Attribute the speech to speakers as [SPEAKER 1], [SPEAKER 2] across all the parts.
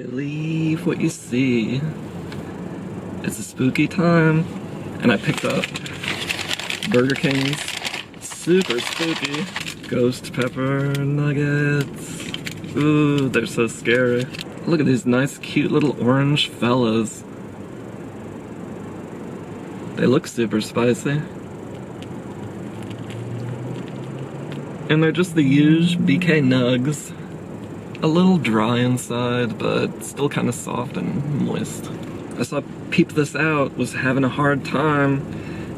[SPEAKER 1] Believe what you see. It's a spooky time, and I picked up Burger King's super spooky ghost pepper nuggets. Ooh, they're so scary. Look at these nice, cute little orange fellas. They look super spicy. And they're just the usual BK nugs. A little dry inside, but still kind of soft and moist. I saw Peep This Out was having a hard time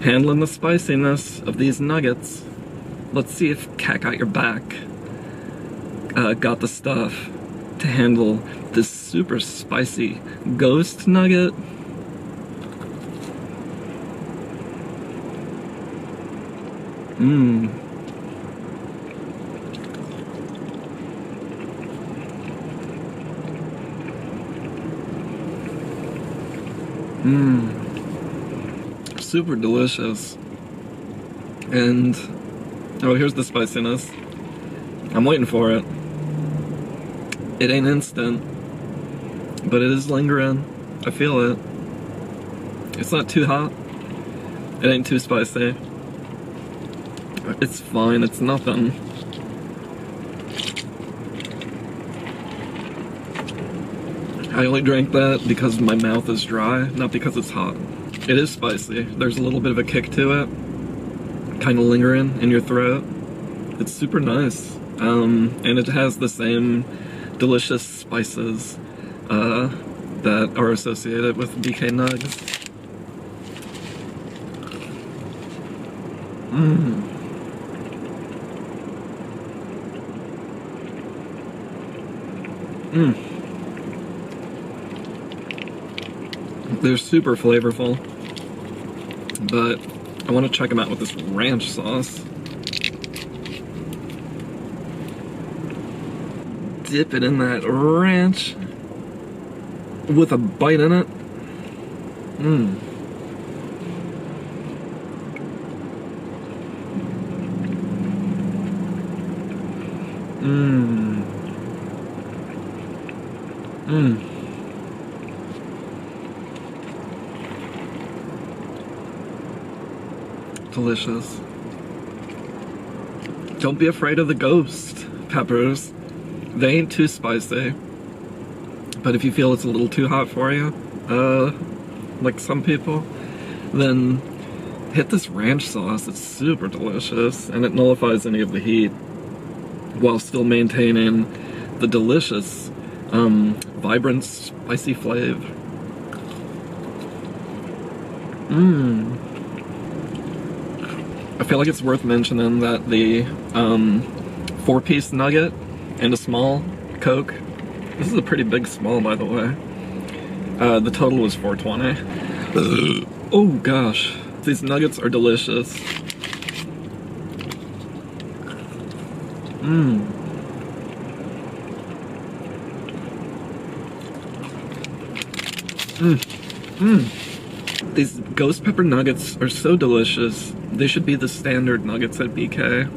[SPEAKER 1] handling the spiciness of these nuggets. Let's see if CatGotYerBack got the stuff to handle this super spicy ghost nugget. Mmm. Super delicious. And oh, here's the spiciness. I'm waiting for it. It ain't instant, but it is lingering. I feel it. It's not too hot. It ain't too spicy. It's fine, it's nothing. I only drank that because my mouth is dry, not because it's hot. It is spicy. There's a little bit of a kick to it. Kind of lingering in your throat. It's super nice. And it has the same delicious spices that are associated with BK nugs. They're super flavorful, but I want to check them out with this ranch sauce. Dip it in that ranch with a bite in it. Delicious. Don't be afraid of the ghost peppers. They ain't too spicy. But if you feel it's a little too hot for you, like some people, then hit this ranch sauce. It's super delicious, and it nullifies any of the heat while still maintaining the delicious, vibrant, spicy flavor. I feel like it's worth mentioning that the 4-piece nugget and a small Coke, this is a pretty big small, by the way, the total was $4.20. Oh gosh, these nuggets are delicious. These ghost pepper nuggets are so delicious. They should be the standard nuggets at BK.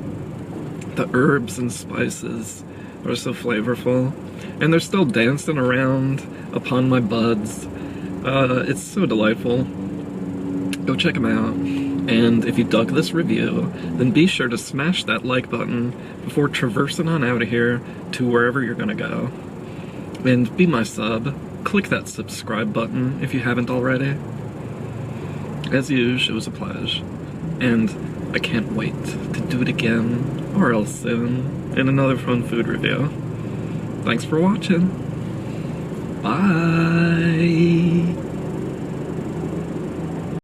[SPEAKER 1] The herbs and spices are so flavorful, and they're still dancing around upon my buds. It's so delightful. Go check them out. And if you dug this review, then be sure to smash that like button before traversing on out of here to wherever you're gonna go. And be my sub. Click that subscribe button if you haven't already. As usual, it was a pleasure. And I can't wait to do it again, or else soon, in another fun food review. Thanks for watching. Bye!